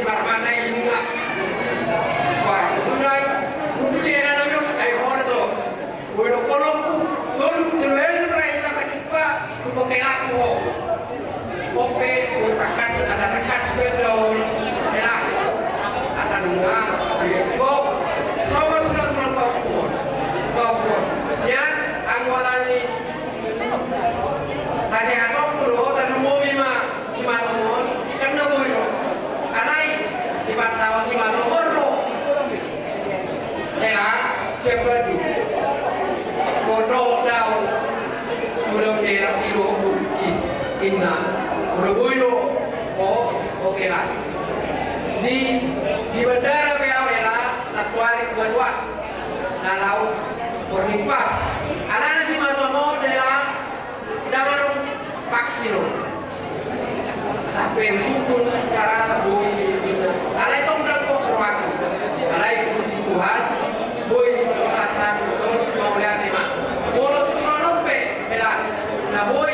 marmana inga wah una untuk dia ada dong ayo orang tuh udah kolom tuh tulen mereka ketika untuk kelaku oke untuk takas bedon elah akan enggak besok semua sudah melakukan ya anggolani kasih hatop dulu dan umum lima si manomon karena boyo anai di pasar si manomon lo elah siapa tu bodoh daun belum dia tidur inna boyo oh oke lah di bandara Piawela natuari was nalau bernipas anak si matomo adalah dalam vaksin sampai hukum cara boy itu alai tom dan kosruak alai puji Tuhan boy asal betul mau lihat emak bola tu sampai belah nah boy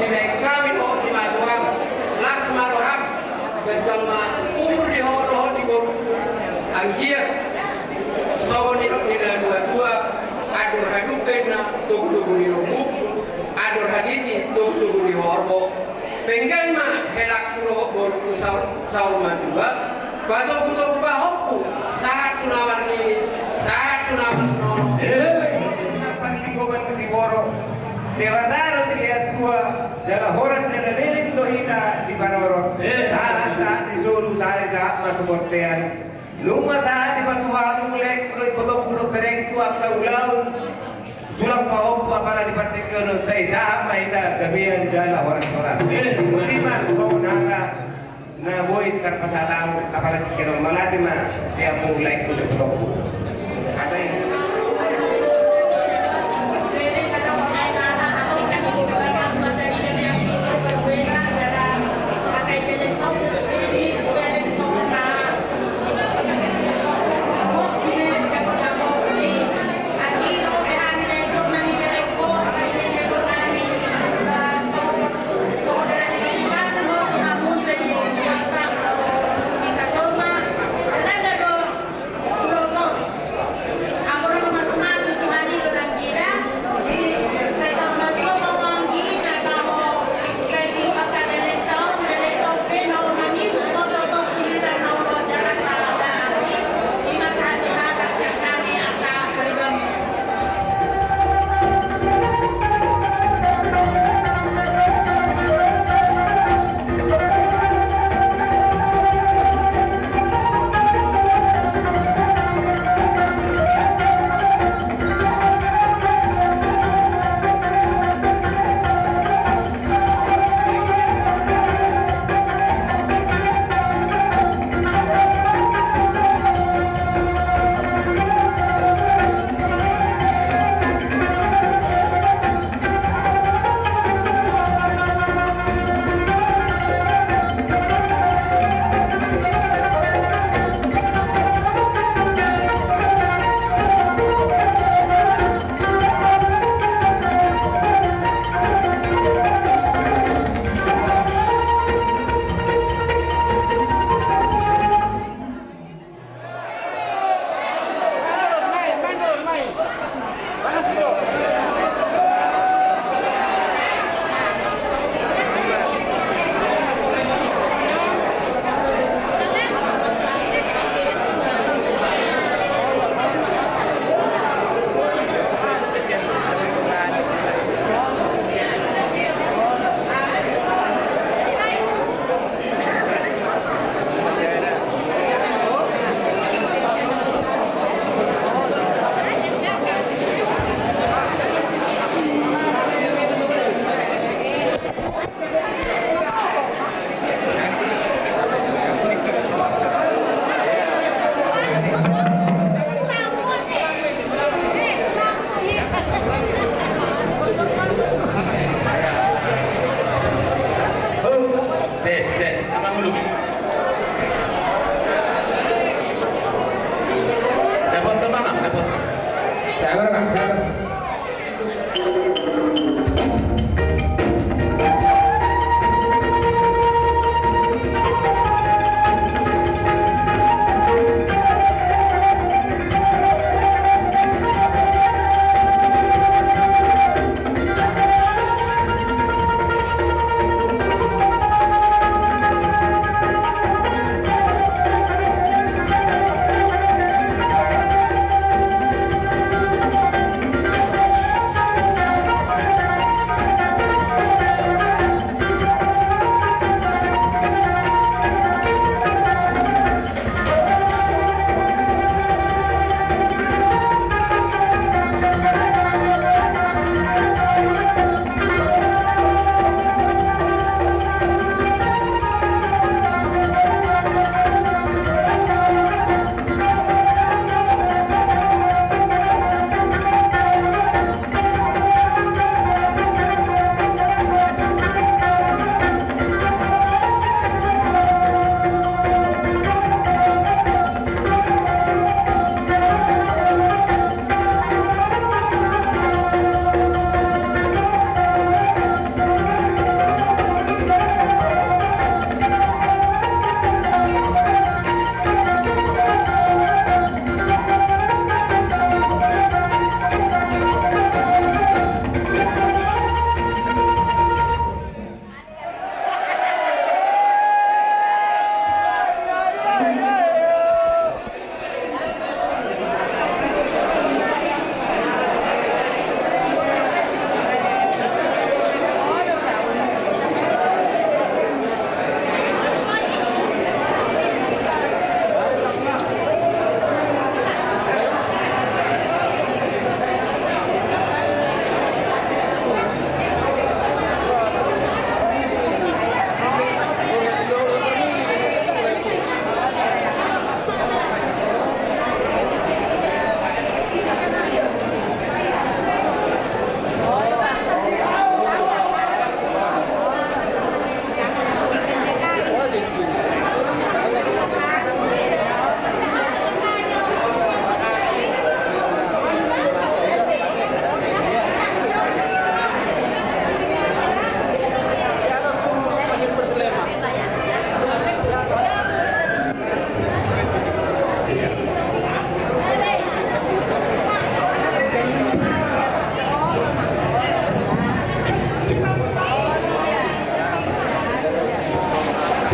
nilai kami oh si matomo las maroham gejala umur di horo di bawah anjir so ni dua adur hadukena tugu di lubuk adur hadiji tugu di horbo penggan ma helak pulo boru saur ma juga bato buto bahopku saat tunawarni saat tunawarno apa di goban si boro Dewataro si lihat gua jalan horas jalan liling dohina di Banoro saat disuruh saat matu bortean luma saat di batu walu lek potong pulau pereng tu apa ulau sulam pahop apala di partikel saya saham maita gabian jalan horas ultima kau naga na boy karpasalau apala kira malati ma siapa mulai kulit toko ada ini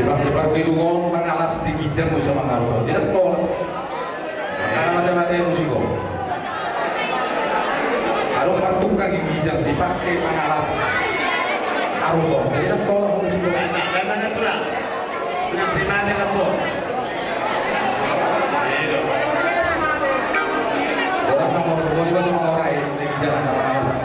Tiba-tiba kidungon mengalas di kijang mo sa mga karuso. Tidak tol. Karena mati-mati musiko. Kalau partuk kaki kijang dipakai mengalas karuso. Tidak tol musiko. Memang itulah yang semana lembut. Orang mau sebut juga sama orang di kijang ada pengalasan.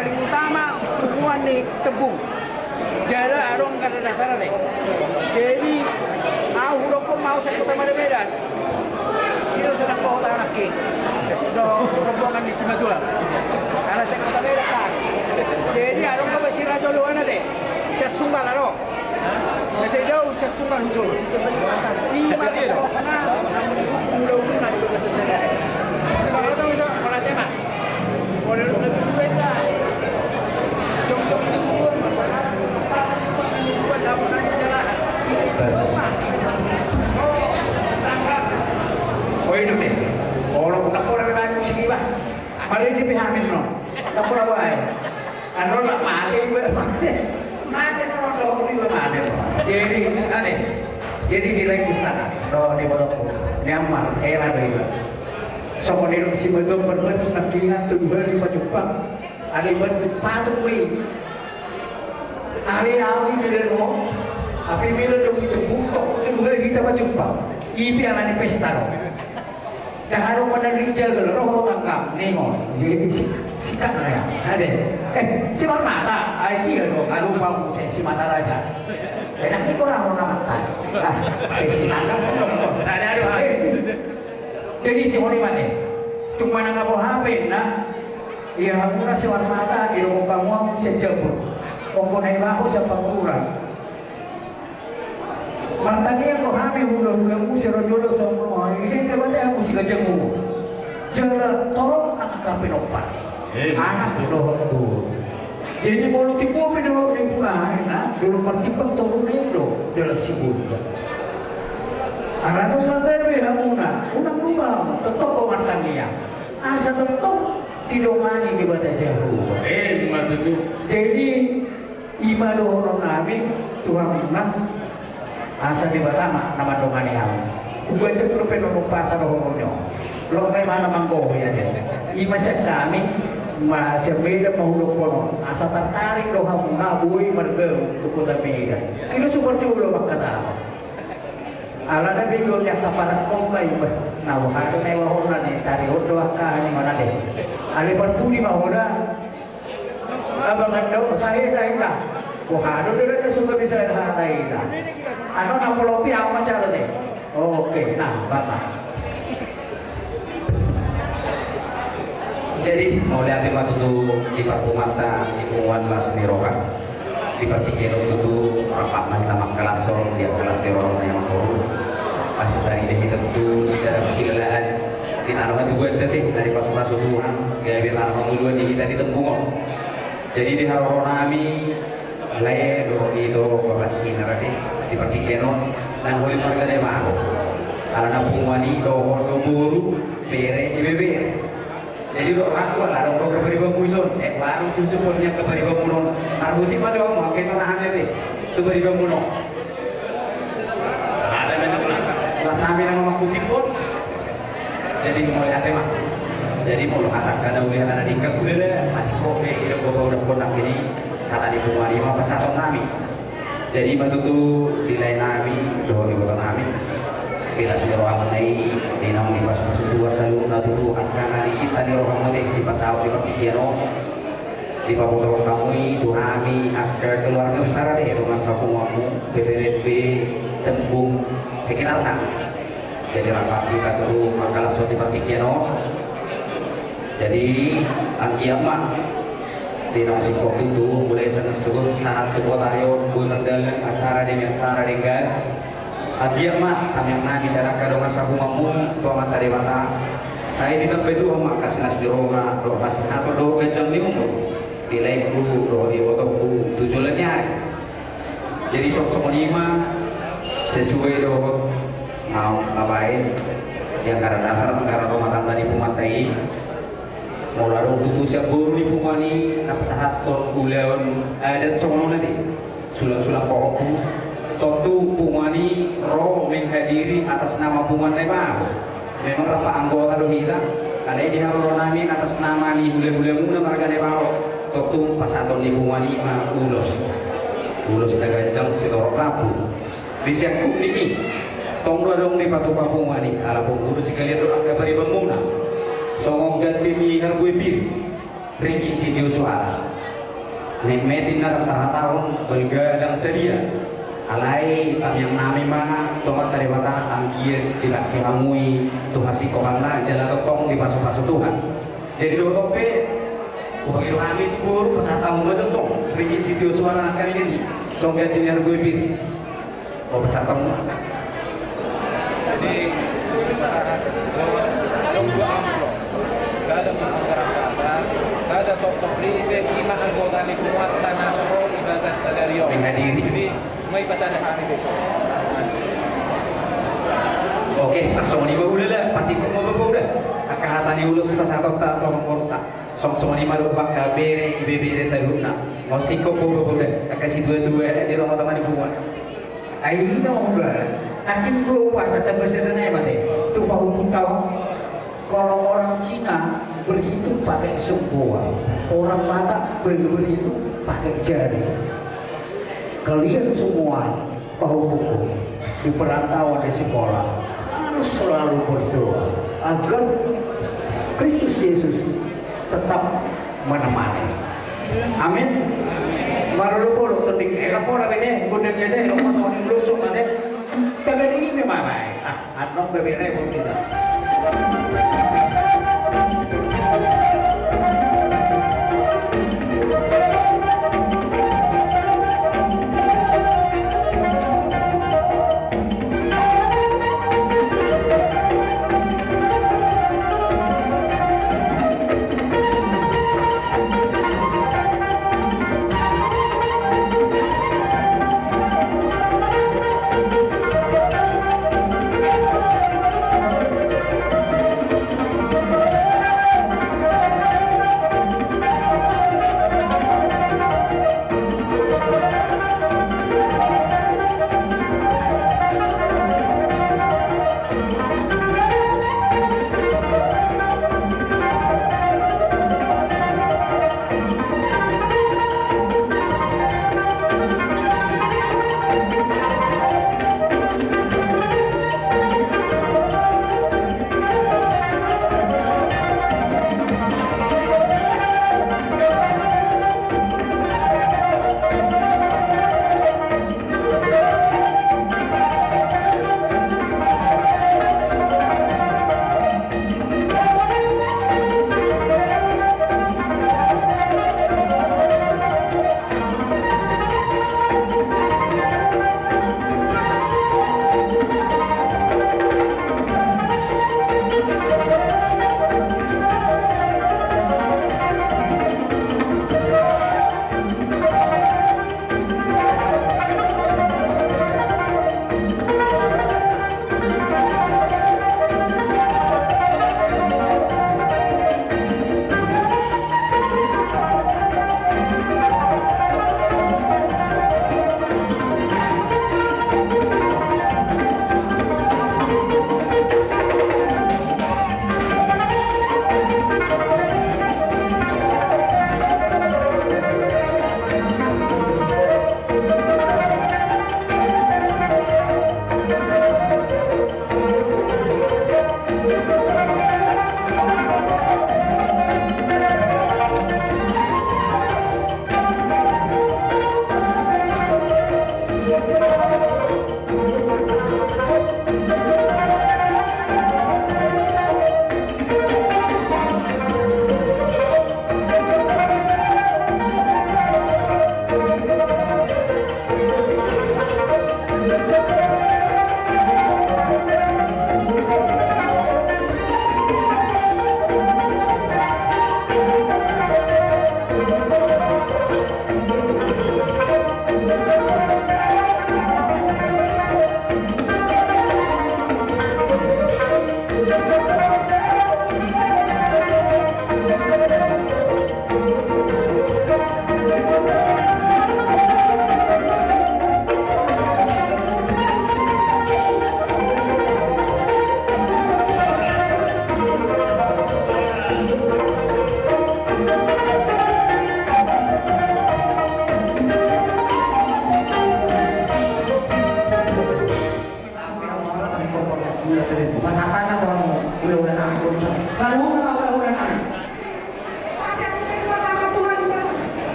paling utama hubungan ni tebung jara arong kada dasar deh. Jadi huruf ko mau sa kota Medan itu sedang bawa anak ke do rombongan di Simatua karena sa kota Medan kan. Jadi arong ko basira dulu ana deh sa sumbal aro kasi daw sa sumbal hujur lima ko na mulu-mulu na dulu sa sana. Kalau tahu itu kalau tema boleh lebih duit lah. Jom-jom dibubur, buat dapur aja jalan. Oh itu deh. Kalau nak orang main musik ni bah, mari di pihak ni no. Tak pernah buat. Anu nak mati mati orang dah ni mati. Jadi nilai istana. No ni boleh. Ni amal, era baik. Sama di si betul berbentuk nak ingat tujuan di Jepang. Ada bentuk patut wih. Hari awal bila no, api bila dong itu buka itu dua kita Jepang. Ipi anak pesta no. Dah ada mana rijal kalau roh tangkap nengok. Jadi sikat ya. Ada. Si mata. Dia dong. Alu bang si mata raja. Nanti korang orang mata. Si tangkap. Ada. Jadi si orang mana? Cuma nak apa HP na? Ia hamura si warmata di rumah kamu aku sejabur. Komponen bahu siapa kurang? Martanya yang kami hula-hula mu si rojolo semua ini kepada aku si gajahmu. Jangan tolong anak kami nopan. Anak dulu. Jadi mau tipu apa dulu di buah? Nah, dulu martipan turun itu dalam sibuk. Arano materbe hamuna, unang rumah tetap pemartania. Asa tetap didomani di bata jauh. Matutu. Jadi ima dohono nabi Tuhan menang asa di bata nama domani ham. Uga cek lu penono pasar dohono. Lo memang manggo ya deh. Ima sek kami masih beda mahuluk kono. Asa tertarik lo hamuna bui mergem tuku tapi itu seperti ulo makata. Ala na bigo niya kaparat kombay ba na wakado na iwahona ni tari odo ka ni mana de ali pertuni mahona abangan daw saya lah Wah, dulu suka bisa ada itu. Ano na polopi ako macam tu. Oke, nah, bapak. Jadi mau lihat tema tutu di parkumata di kuan las nirokan di partikero tutu rapat mahkamah kelasor dia kelas nirokan yang makhluk pas dari deh itu sisa dapat kegilaan di tanah itu gue tadi dari pas Tuhan gaya biar tanah dulu di kita di Tembungon. Jadi di Haroronami lay do itu bapak sinar di partikero dan boleh marga deh mah. Kalau nabungwani do buru bere ibebe. Jadi lo aku lah dong keberi bamuson, baru susupunnya keberi bamunon. Harus sih macam mau kita nahan deh, keberi bamunon. Ada memang Lah sampai nama kusipun. Jadi mulai hati mah. Jadi mau anak karena udah anak dingkap udah masih kopi itu bawa udah konak ini kata di Pumari mau pesatong nami. Jadi batu tuh di lain nami, doa di kota nami. Bila seroang menai dinam di pas dua selalu natu tu akan di sita di rohang mati di pas awal di pertikiano di paboto kami tuhami akar keluarga besar deh rumah sapu mamu BPRB Tembung sekitarnya. Jadi rapat kita tu makalah so di pertikiano. Jadi angkiamat di nang sikop itu mulai sebut saat sebuah tarion bulan acara dengan Adia mak, kami yang nagi sana kado masa kumamu, doa mata dewata. Saya di tempat itu mak kasih nasi roma, doa kasih atau doa kejam di umur. Dilaiku, doa di wotoku, tujuannya. Jadi sok lima sesuai doa mau ngapain yang karena dasar karena rumah tangga di Pumatai. Mau lalu tutu siap buru di Pumani, napsahat ton uleon adat semua nanti. Sulang-sulang pokokku. Tentu Pumani roh menghadiri atas nama Puman Lemah. Memang berapa anggota doh kita? Kalau di Haroronami atas nama ni bule-bule muna marga Lemah. Tentu pasaton di Pumani mah ulos dagajang sidorok lapu. Di siangkup niki tong dong di patu Pumani. Ala pengurus sekalian doa kabari bemuna. Songong ganti mi harbui bir. Ringki si diusuara. Nemetin na tahun belgadang sedia. Alai yang nami mah tomat dari mata angkir tidak keramui Tuhan si kohana jalan totong di pasu-pasu Tuhan. Jadi dua tope bagi kami itu baru pesata mau tong ringi sitio suara kali ini songga tinar gue pin oh pesata mau Jadi nunggu amplop gak ada masyarakat gak ada top-top ribe lima anggota di kuat tanah roh ibadah sadario menghadiri. Jadi may pasada kami besok. Oke, langsung lima udah pasti kok mau udah. Akahatan diulus pas atau tak atau mengkorta. Song lima rupa kabere ibebere sayuna. Mau sikop udah. Akasih dua di rumah tangan ibu wan. Ayo udah. Akin gua puasa terbesar dan mati. Tuh bahu tahu. Kalau orang Cina berhitung pakai sebuah, orang Batak berhitung pakai jari. Kalian semua bahu buku di perantauan di sekolah harus selalu berdoa agar Kristus Yesus tetap menemani. Amin. Baru lu terdik elok pola bete, gudeng bete, elok masuk di lusuk bete. Tagad ini memang. Anong bebere pun kita.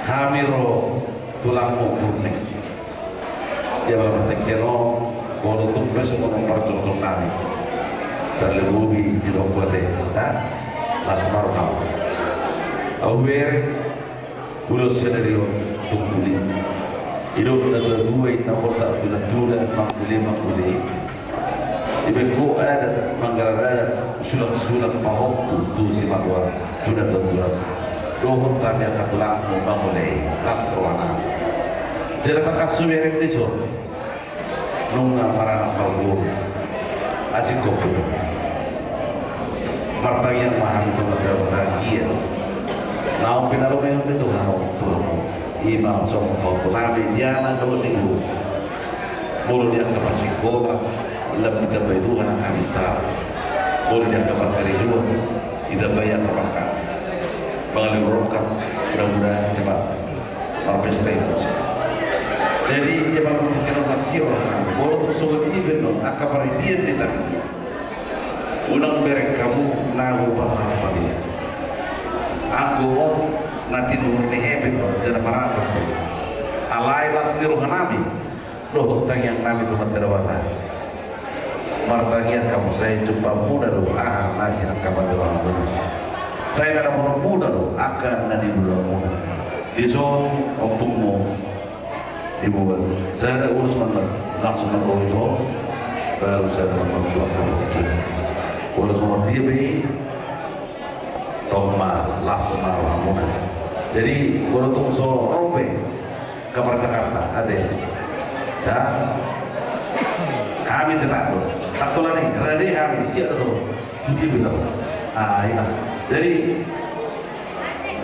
Hamiro tulangmu kuning. Dia berpikirno kalau tugas mempercocok nami dan lebih di dokote, lasmar ham. Aware ulos dari lo tungkuli. Hidup na dua ina kota na dua makuli. Ibu ada manggalara sulang pahok tu si madwa sudah dua. Dohon kami akan pulang membangunai kasroana. Jadi tak kasuir ini so, nunga marana salbu, asik kopi. Marta yang mahal itu berbahagia. Nau pinaru yang itu nau tuh, imam som kau tulami dia nak dua minggu. Boleh dia ke sekolah, lebih dari itu anak kami star. Boleh dia ke kerja, tidak bayar makan. Pengalih berokap mudah-mudahan cepat berprestasi. Jadi dia baru berpikir masih orang baru soal event akan berikan di tadi. Unang berek kamu nahu pasal apa dia? Aku nanti nunggu hebat jangan merasa. Alai las di ruh nabi, roh tang yang nabi Tuhan terawatan. Martagian kamu saya jumpa muda doa nasi kabar doa. Saya ada orang muda loh, akan nanti dulu muda. Di zon untukmu dibuat. Saya ada urus mana langsung nak itu, baru saya membantu akan itu. Urus mana dia beri, toma lasma muda. Jadi kalau tu so robe kabar Jakarta ada, dah kami tetap tu. Tak tu lagi, ready kami siap tu. Cuti betul. Iya. Jadi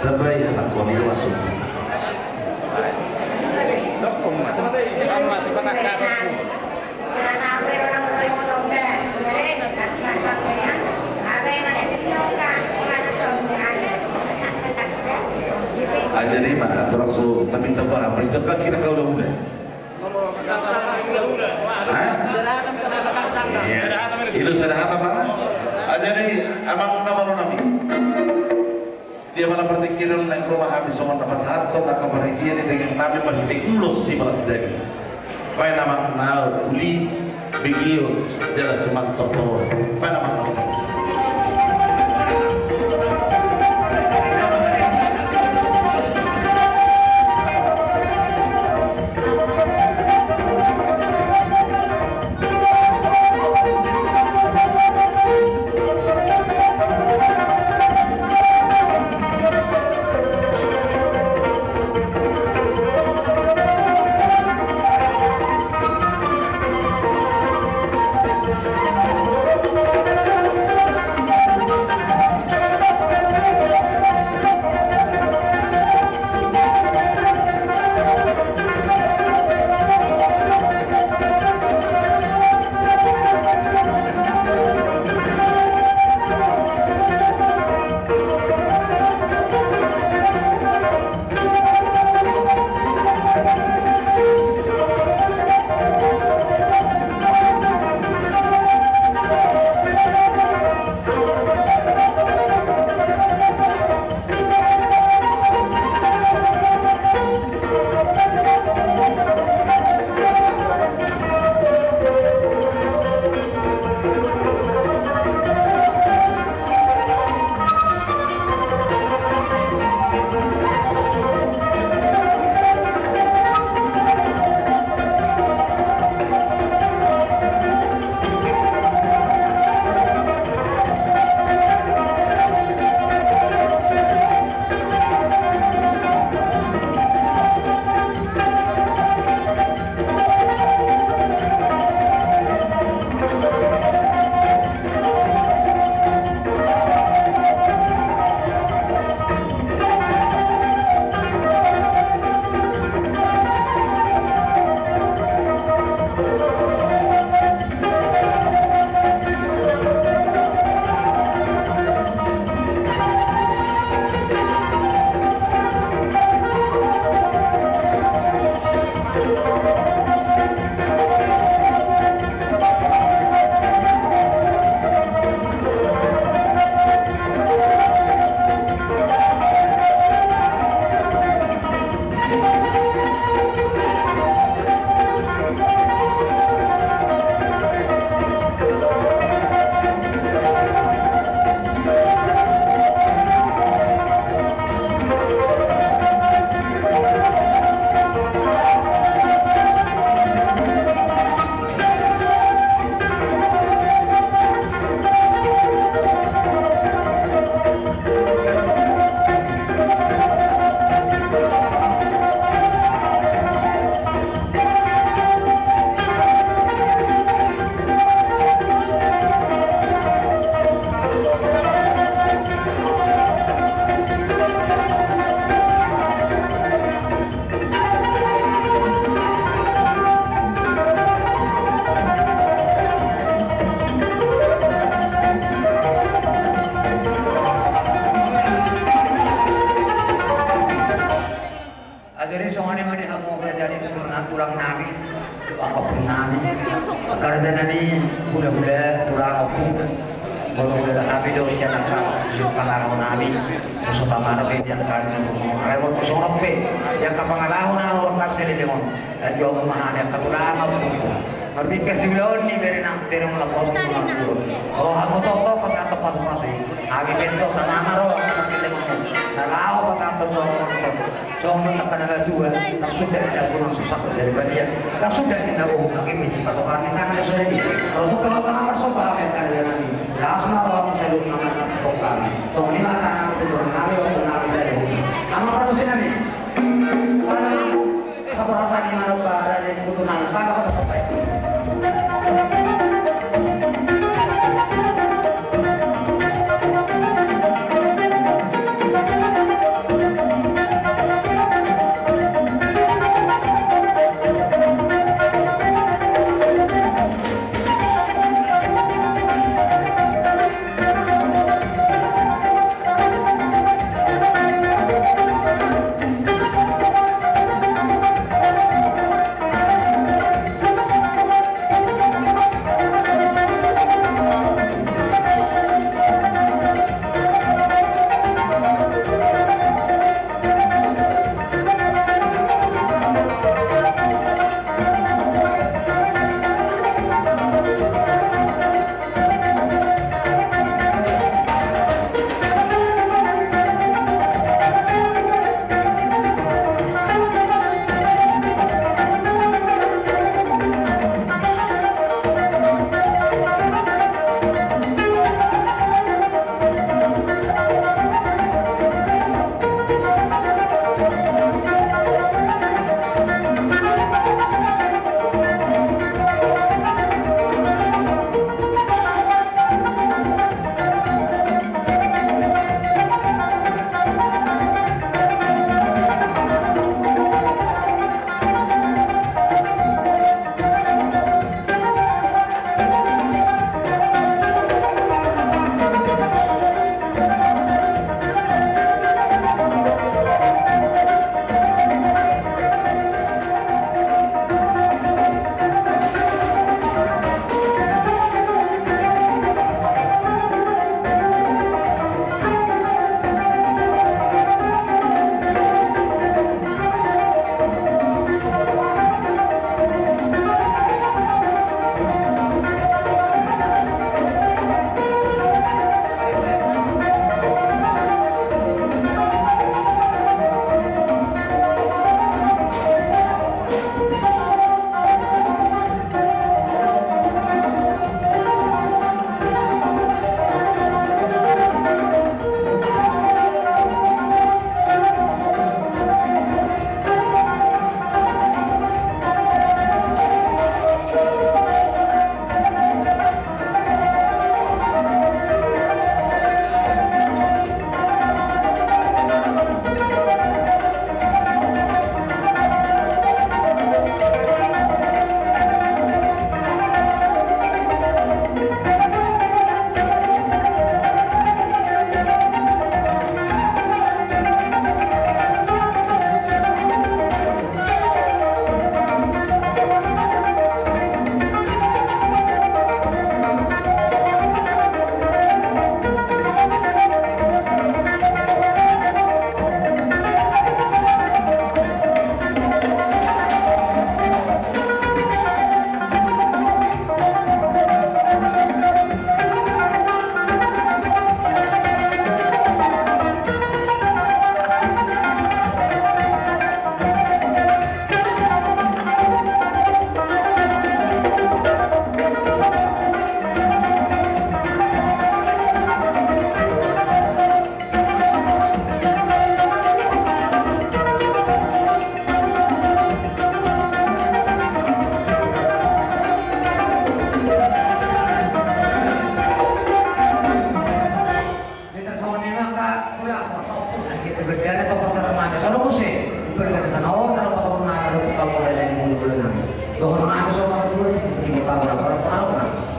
terbaik aku ini masuk. Dokong mas. Mas patah kaku. Jadi mana terus tapi tambah peristiwa kita kau dah mulai. Itu sudah apa mana? Jadi abang nama nabi. Dia malah berpikiran naik rumah habis soal dapat satu nak kabar dia dengan nabi berhenti ulus si balas daging. Baik nama uli begio jelas semantap tu. Baik nama ni hula-hula kurang aku hula-hula tapi do siya naka pangarahon namin so tamara pe yang kan rewol ko sorok pe yang kapangarahon na orang kap sele demon jo mahane kakurama po Marbit kasi bilon ni mere nang pero mo lapos oh hamo to pagka to pasi agi bento tanamaro kapile mo nalao pagka to so mo nakanaga dua sudah ada kurang susah dari badia sudah kita lagi misi patokan kita ada sudah di kalau kalau tanamar so ba kan nami langsung apa sa lu naman to kami to ni maka to nami o nami dari kamo pa sila ni para sa parata ni mano para de kutunan para ko sa pay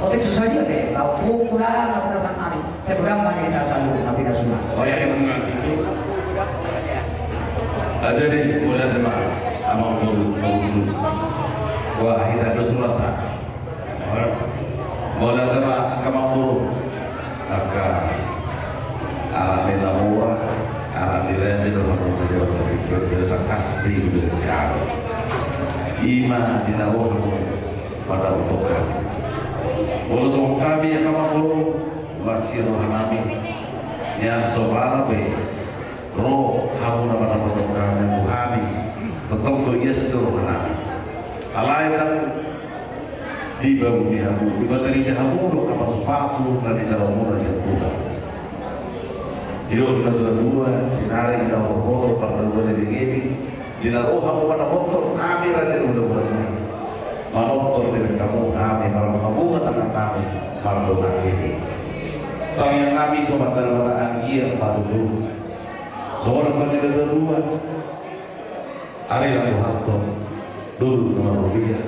Otik sesaja deh, kau pulang ke sana hari. Saya berapa nih kita sambung nabi Rasulullah. Oh ya yang itu. Jadi mulai dari amal dulu. Wah kita Rasulullah. Bola tera kamanguru aka ala nila mura ala nila nila nila kasih berkah ima dinaroh pada Tuhan. Bola sama kami yang kamanguru masih rohanami yang sobara be roh hamu nama Tuhan yang muhami tetap tu yes tu rohanami alai dan di bawah dia hamu di bateri dia hamu dok apa supasu dan di dalam mula jatuh hidup kita dua dinari kita berbohong pada dua di gini dinaruh hamu pada motor kami raja udah buat motor dengan kamu kami malam kamu katakan kami malam doa ini tang yang kami itu mata-mata anggir pada dulu seorang kali kedua hari yang Tuhan dulu dengan rupiah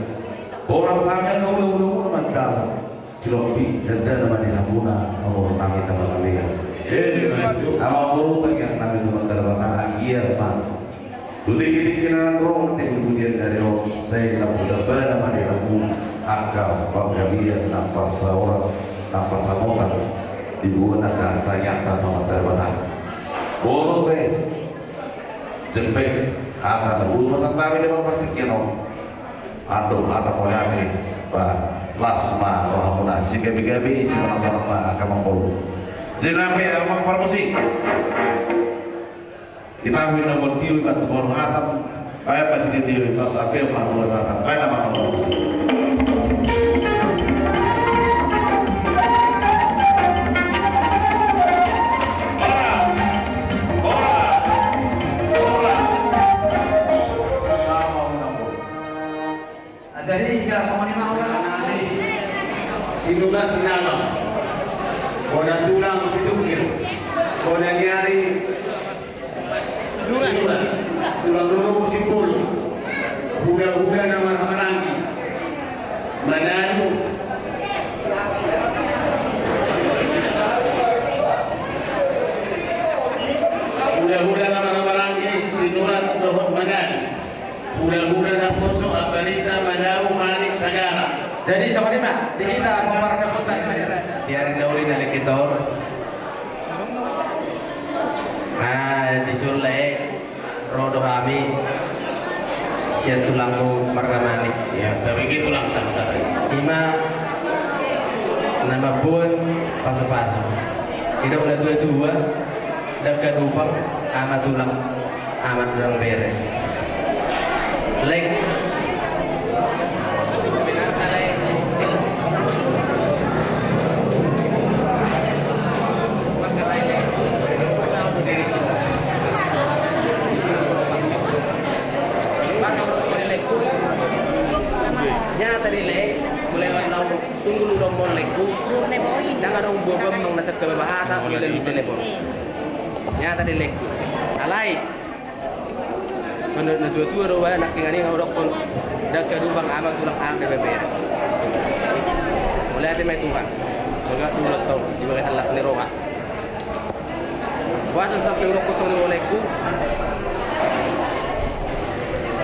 orang sangat kau mantal silopi dan nama dihabuna nomor kami nama kalian nama guru yang kami itu mata-mata anggir pada Tuti kira roh kemudian dari roh saya sudah nama dihabuna agak penggabian tanpa seorang tanpa samotan digunakan tanya-tanya mata-mata boleh jempek kata bulu pasang tabi dengan pertikian aduh atau moyaki pak lasma rohamuna si gabi-gabi si mana-mana akan membolu jename amang parmusik kita minum bertiup batu bolu hatam kaya pasti ditiup tas apel mahmud hatam kaya nama parmusik Dari hingga sama ni mau Nani sinula sinala kona tulang sidukir kona niari sinula tulang dulu simpul hula-hula nama hamarangi mananu hula-hula nama hamarangi sinurat dohot mananu hula-hula na puso aparita manaw manik sagara. Jadi sama ni Pak, kita memarahkan kota biarin dahulu dari kita. Nah, disulai rodo kami siat tulangku margamani. Ya, tapi gitu lang tanda. Ima nama pun pasu-pasu. Hidup na dua-dua, dekat dupang amat tulang bere. Like nyata dile mulai warna tunggu dong mau leku jangan dong bobom nong nasat kebahata mulai dari telepon nyata dile alai sono na dua rawa nak ngani ngorok kon dak kadubang amat tulang ang DPP mulai ate may tuhan enggak dulu tau di bawah alas ni roha puasa sampai urok ko sono leku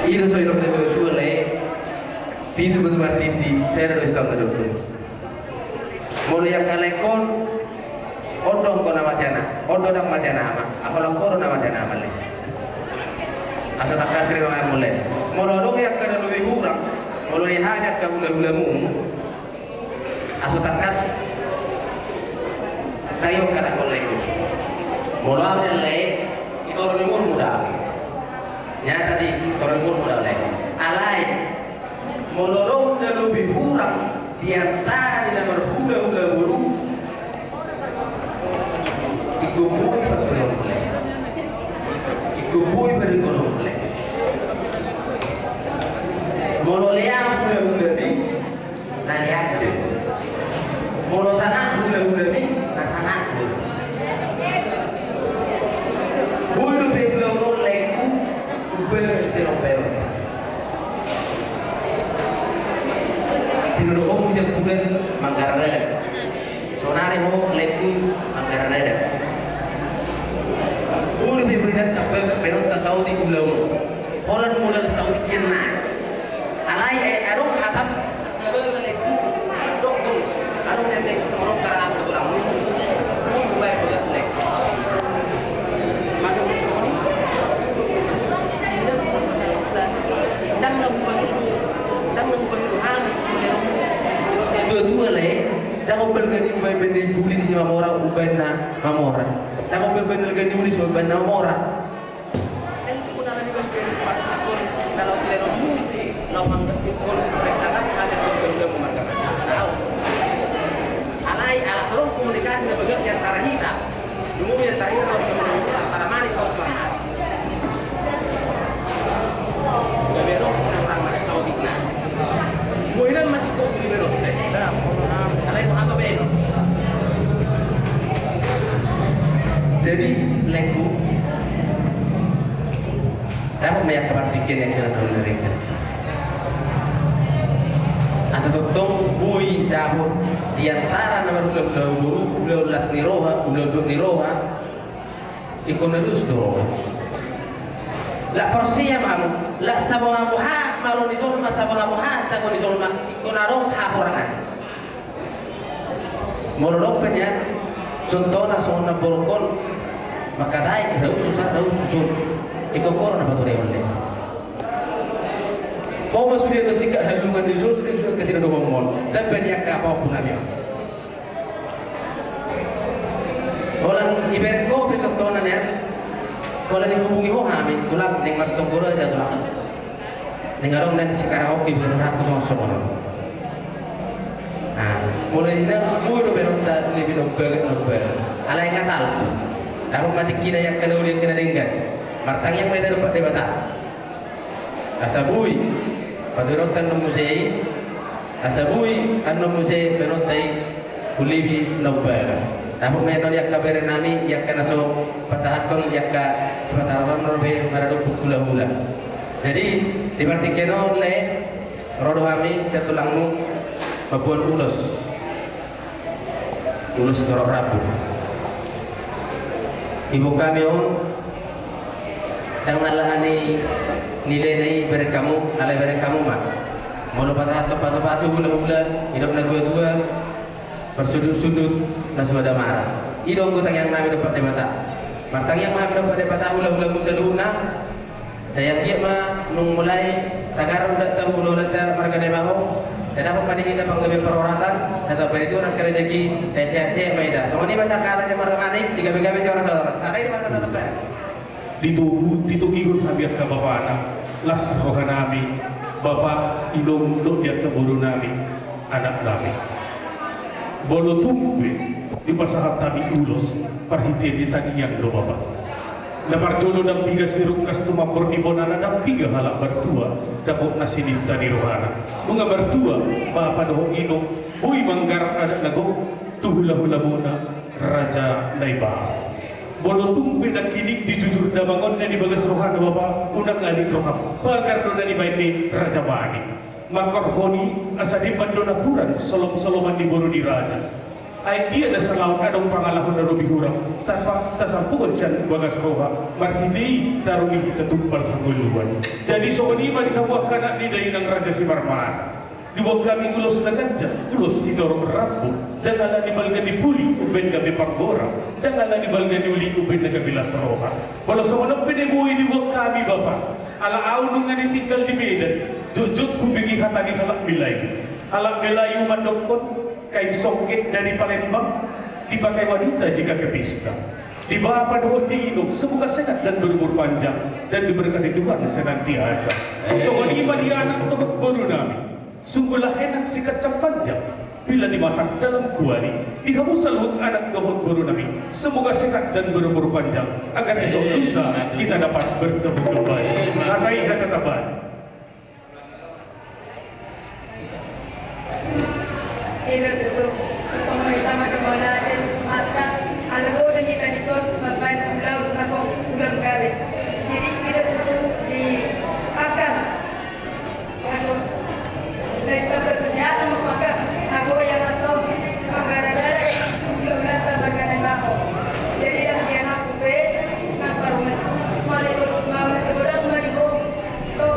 iro so iro dua le pintu betul titi saya harus tahu dulu mulai yang kalekon odong ko nama jana odong nama jana ama aku langkor nama jana ama le asal tak kasih orang mulai molodong yang kada lebih kurang mulai hajat ke hula-hulamu asal tak kas tayo kada koleko molo yang le itu orang umur muda nyata di orang umur muda le alai molodong dan lebih kurang di antara di nomor hula-hula burung ikubui pada mulai ikubui pada mulai molo lea hula-hula ni na liakde molo sana hula-hula ni na sana bulu pe hula-hula leku ubel selopero Dino ko punya bulan Manggaranada. Sonare mo leku Manggaranada. Udah diberikan apa peron ke Saudi ulau. Holland Saudi kena. Alai arung atap leku main benda puli di Mamora uben na Mamora. Tamo benda lagi di ulis uben na Mamora. Dan kemudian di bagian partisipon kalau sila romu law manggapikon prestakan ada berbeda memargakan. Tahu. Alai ala seluruh komunikasi dan bagian antara kita. Dulu antara kita antara mani kau semua. Gabero orang mana Saudi na. Builan masih kau di bero teh. Alai ko apa beno. Jadi lengku tahu banyak kabar bikin yang kena dulu mereka. Asal tong bui tahu di antara nama ulah las niroha, ulah dua niroha, ikut nalus doa. La porsia malu, la sabah muha malu di zulma sabah muha, sabah di zulma ikut narong haporangan. Mololong penyan, contohnya soal borokon, maka naik daun susah, ikut koron apa tuh dia oleh. Kau masuk dia tersikat halungan di susu dia ketika dua mol, dan banyak apa pun namanya. Orang ibarat kau contohnya ya, kalau dihubungi kami, tulang dengan tunggu aja tulang. Dengan orang dan sekarang oke bisa aku semua. Mulai ini aku udah berontak lebih nobel. Alai ngasal. Aku mati kira yang kena ulian kena dengar. Martang yang mereka dapat debata. Asabui, paturotan nomusei. Asabui, nomusei berontai ulibi nobel. Tapi menon yang kabar nami yang kena so pasahat kong yang ka sepasaran nobe marado pukula-hula. Jadi dipartikan oleh rodo kami setulangmu Pabuan ulus dorok rabu. Ibu kami dengan alahani nilai berkamu, alai berkamu mak. Mau lepas pasu hula hidup na dua bersudut-sudut dan sudah marah. Idong kutang yang nami dapat debata. Martang yang nami dapat debata hula musaluna. Saya dia mah nung mulai tagar udah tahu hula marga debao. Saya dapat pada kita panggabe perorangan, atau pada itu nak kerjaki saya sehat-sehat maida. Semua ini baca kata saya marga manik, si gabe-gabe si orang saudara. Ada ini marga tetap ya. Ditugigun habiat ke bapak anak, las rohanami, bapak ilung dia ke buru nami, anak nami. Bolo tumpe di pasahat tadi ulos, perhatian di tadi yang do bapak. Lepar jolo dan tiga siruk kastuma bernibonana dan tiga halak bertua dapuk nasi di tadi rohana. Bunga bertua bapak dohong ino bui manggar ada lagu tuhula-hula bona raja naiba. Bolo tumpe dan kini dijujur da bangonnya di bagas rohana bapak undang alik roham. Bagar do dan ibaini raja bani. Makor honi asadipan do napuran solom-soloman di boru di raja. Ay dia na sa laut adong pangalahon na rubihurang tanpa tasampuan siya bagas roha marhindi taruni katumpal hanguluan. Jadi sokonima dikabuah kanak di dahi ng Raja si Marmana. Dibuat kami ulos na ganja, ulos si Dorong Rambo, dan ala ni Balga ni Puli, uben kami Panggora, dan ala ni Balga ni Uli, uben na kabilas roha. Walau sa walang pinibuhi dibuat kami Bapak, ala aunong nga tinggal di Medan, jujut hubigi hatani halak milay. Halak milayu mandokon, kain songket dari Palembang dipakai wanita jika ke pesta. Di bawah paduan diinum, semoga sehat dan berumur panjang dan diberkati Tuhan senantiasa. Soalnya dia anak untuk baru nami. Sungguhlah enak si kacang panjang bila dimasak dalam kuali. Dikamu salut anak dohot baru nami. Semoga sehat dan berumur panjang agar esok lusa kita dapat bertemu kembali. Katai kata taban. Sama kemana ada mata algo dan kita disot bapak pulau atau pulau kali jadi kita perlu di akan masuk sektor kesehatan maka aku yang atau negara pulau nata bagian bako jadi yang dia nak pe nak baru mau orang mau to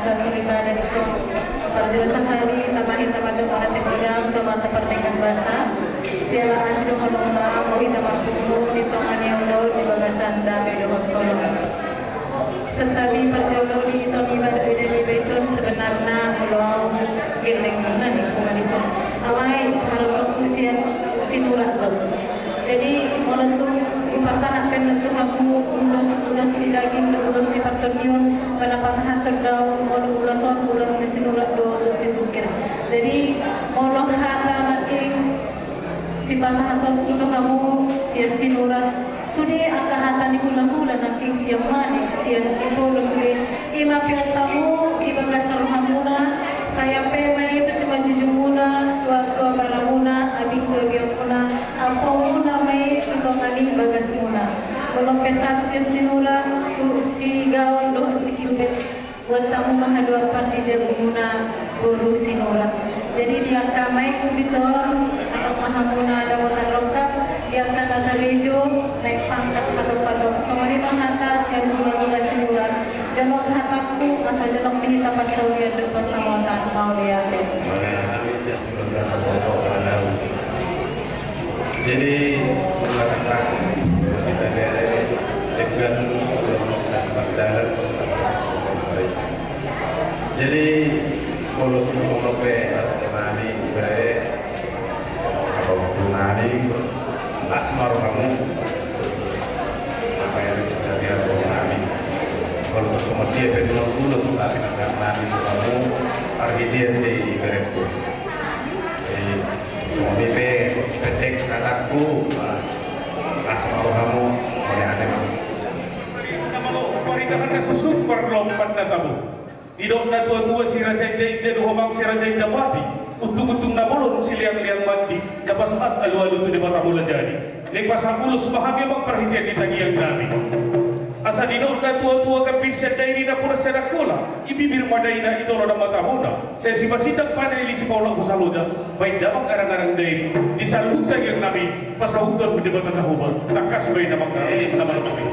mata suriba dari so perjuangan hari tamahin tamadu mana tegudang tamata pertekan basa siapa asli kolomba moi tamakumu di tongan yang lo di bagasan dame dohot kolom serta di perjuangan di toni pada di beson sebenarnya ulang geleng mana di kumalison awai kalau usinurat jadi menentu pasangan penentu kamu ulas di daging ulas di pertanian pada pasangan terdau ulas di sinurat do situkir jadi molong hata makin si pasangan itu kamu sia sinurat sudah angka hata di bulan-bulan naking siang mani siang sipolo sudah ima tamu iba gasar hamuna saya pemai itu si majujumuna tua baramuna abing kebiakuna apa muna mai untuk kali bagas muna belum pesta sinula tu si gaul do si kimbet buat tamu mahadua pan di muna guru sinula jadi dia kamai ku bisa anak mahamuna ada wata lengkap dia tanda rejo naik pangkat patok-patok semua di mahata siang gula sinula jalok hataku masa jalok minta pasal dia terpas namontan mau lihat jadi mengatakan kita dengan berdalam jadi kalau kita mengenai baik atau mengenai asmar kamu apa yang terjadi atau mengenai kalau semua dia benar dulu sudah mengenai kamu argidian di Iberekku semua BP pedek anakku asmar kamu oleh ada perintahan susuk perlompat na tamu. Idok na tua-tua si Raja Indah dohomang si Raja Indah mati. Untung-untung na bolong si liang-liang mandi. Dapat saat alu-alu tu di mata mula jadi. Lepas ulus bahagi bang perhatian di tagiang kami. Asa didok na tua-tua kapisyan na ini na pura sa kola. Ibibir madai na ito na mata muna. Saya si pasidang panay si Paula ko sa loja. Baik damang arang-arang dairi. Di saluhut tagiang kami. Pasahutan berdebatan sa hubal. Takas bay na mga naman kami.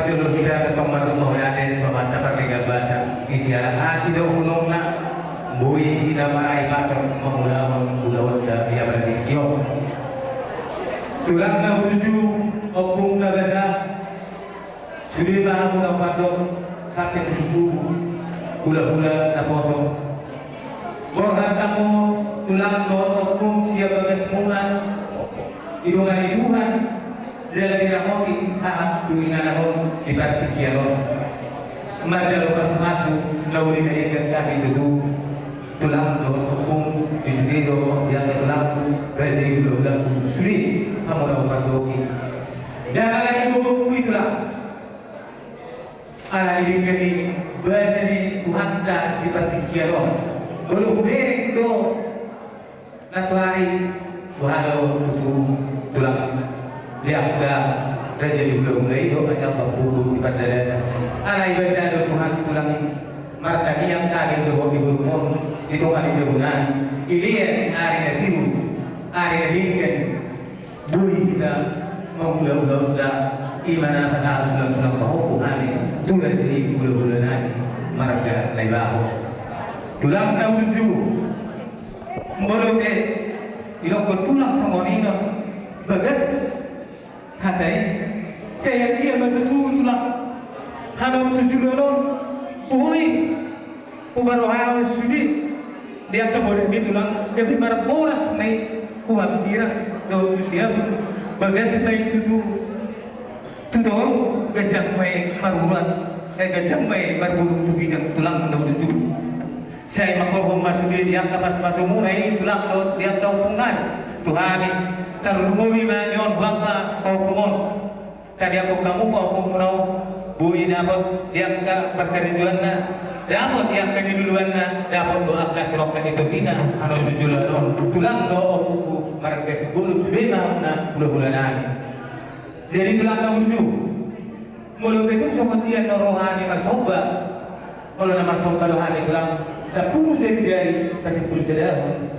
jolo kita ketong madung maulade sobat dapat legal bahasa isiara asido unongna bui kita marai masuk maulawan da dia berarti yo tulang na uju opung na basa sudah bahamu na padok sakit tubuh gula-gula na poso borhan tamu tulang no opung siap bagas munan idungan Tuhan jalan diramoti saat tuingan ahon ibarat kianon majalo kasu lauli na yang kami itu tulang do opung isudido yang tulang rezi ulang suri hamu na padoki dan ala ibu itulah ala ini bahasa di Tuhan dah ibarat kianon belum bereng do natuari wahalo tulang lihat dah rajin belum lagi do ada babu di padana alai bahasa do Tuhan tulang martani yang kami do di burung itu kami jabunan ilian ari natiu ari nadingkan bui kita mengulang-ulang dah iman apa harus ulang-ulang bahu kami tulang jadi ulang-ulang nani marga laibaho tulang na uju molote ilok tulang sangonino bagas hatai saya dia betul tulang hanam tujulonon puhui ubarohawa sudi dia keboleh tulang jadi marah boras nai kuat kira do siap bagas nai tutu tudor gajah mai marurat gajah mai marulung tubijang tulang do tuju saya makorhom masudi dia kapas masumu nai tulang do dia tau pungan tuhani terlumui manyon bangga kau kumon kami aku kamu kau kumunau bui dapat yang ke perkerjaan na dapat yang ke duluan na dapat doa kasrokan itu tina anu tujulan tulang do buku mereka sebelum bema na bulan-bulanan jadi tulang na uju mulut itu seperti rohani masoba kalau nama masoba rohani tulang 10 jari kasih 10 jari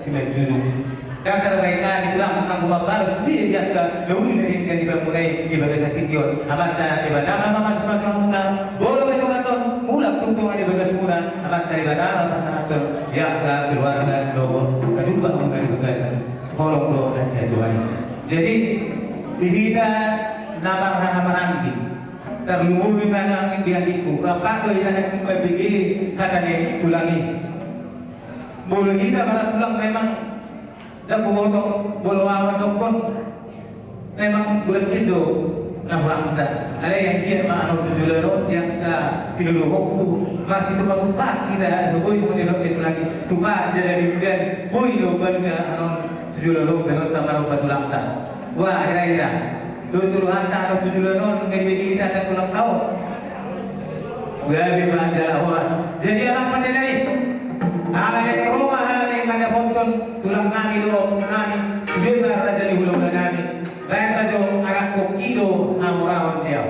si majudu dan terbaikkan itulah menang babalas dia jaga lalu ini dari mulai ibadah satikyon abad ibadah mama masuk kamungan boleh itu kantor mulak tuntungan ibadah semula abad ibadah apa sangatun jaga keluarga doa kedua mengenai ibadah kolong doa dan Tuhan jadi kita namar nanti terlalu mana yang dia ikut apa tu yang nak membagi katanya tulangi boleh kita mana tulang memang dan bolo awan dokon memang bulan Indo nah ulang dah ada yang dia mah anu tujulan yang tak tilu waktu masih tempat kita seboi semua itu lagi tupa jadi dan boy do bangga anu tujulan dan tambah ulang dah wah kira-kira dulu hantar anu tujulan dari kita akan ulang tahun gawe bandar awas jadi apa pada ini ala yang rumah hari mana ponton tulang kami dulu kami sudah raja di hulu kami baik aja anak kokido hamurawan dia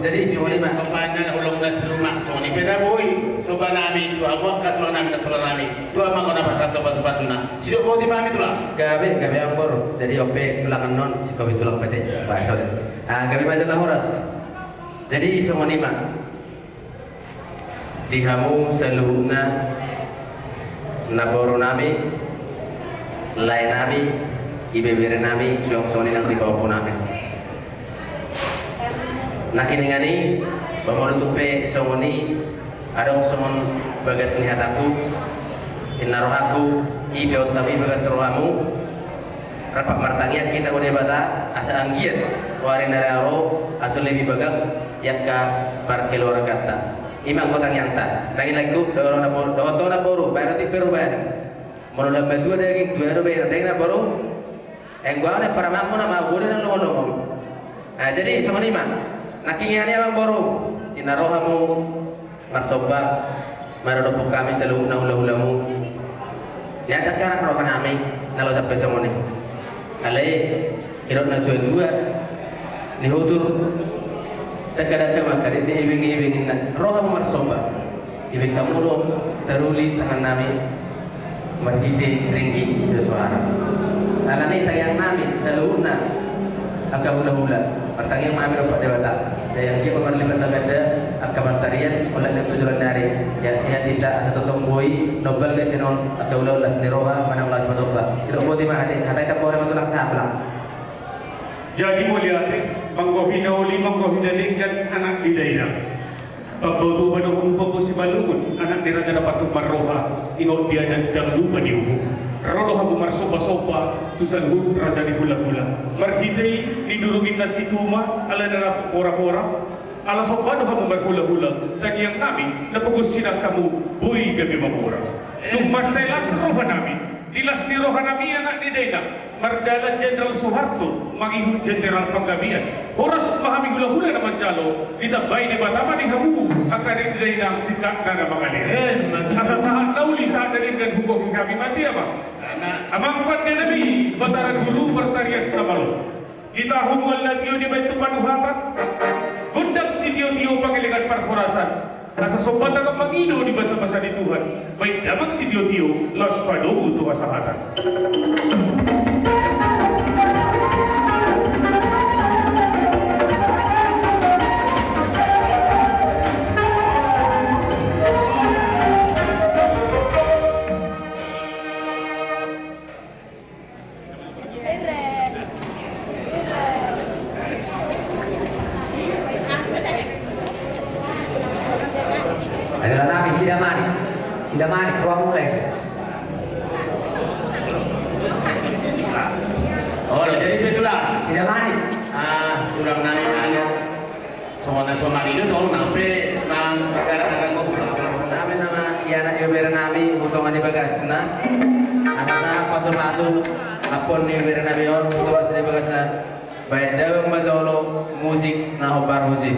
Jadi semua lima. Kepanjang ulang das rumah Sony beda boy. Sobat nami tu abuang katulan nami. Tu amang kena pasal tu pasuna. Sido kau tiba kami tulang. Gabe ambor. Jadi ope tulangan non si kopi tulang pete. Bahasa dia. Gabe majalah horas. Jadi semua lima. Dihamu seluruhnya naboro nami, lain nami, ibebere nami, suang nang di bawah nami. Nakiningani, bamor tupe songoni, ada somon bagas lihat aku, inarohaku, ibeot nami bagas rohamu, rapat martangian kita udah bata, asa anggian, warin nararo, asul lebih bagang, yakka parkelo kata. Imang kotang nyanta, nangin lagu, doa na boru, bayar nanti peru bayar. Menolak baju ada yang dua bayar, ada yang boru. Gua ada para mamu nama gua dan lo. Nah jadi sama lima. Nakingiannya emang boru. Inarohamu, marsoba, marodopo kami selalu naula-ulamu. Ya ada karak roh kami, nalo sampai sama ni. Alai, irot na dua dihutur. Terkadang maka dia ibing roh marsoba ibing kamu teruli tangan nami marhiti ringgi suara alani tayang nami saluna agak hula-hula pertanyaan mami dapat dewata yang dia pengarlibat nagada agak masarian oleh yang tujuan dari siap-siap tidak satu tomboi nobel kesinon agak hula-hula seniroha mana ulas matoba tidak boleh dimahati hatai tak boleh matulang saplang. Jadi mulia manggohina uli manggohina linggan anak di daerah. Pagboto ba ng umpag si Balungon, anak ni Raja dapat maroha, ingot dia dan lupa di ugo. Rolo habu marsoba-soba, tusan hud Raja di hula-hula. Marhitay, nidurugin na si Tuma, ala na pora-pora. Ala soba no habu marhula-hula, tagyang namin, napagos sila kamu, buhay gabi mamura. Tumasaylas roha namin, dilas ni roha namin anak ni daerah. Mardala Jenderal Soeharto mangihut Jenderal Panggabian horas mahami hula-hula naman jalo ditabay ni Batama di Hamu akan dinilay ng sikat na namagalin asasahan nauli sa adaling dan hukum kami mati apa amangpat niya nabi Batara Guru Bertarias na malo itahong wala tiyo di ba ito panuhatan gundang si tiyo-tiyo pangilingan parhorasan asa sobat ang pangino di basa-basa ni Tuhan baik damang si tiyo-tiyo los padobu tuwa sa hatan. Adalah Nabi Sidamani keluar mulai. Oh, jadi betulah. Sidamani. Tulang nani nani. Somana itu tahu nampe nang gara-gara kau. Nami nama Yana Ibera Nami butongan di bagasna. Anak saya pasu-pasu apun ni Ibera Nami on butongan di bagasna. Baik dalam majolo musik nahobar musik.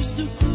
pusoku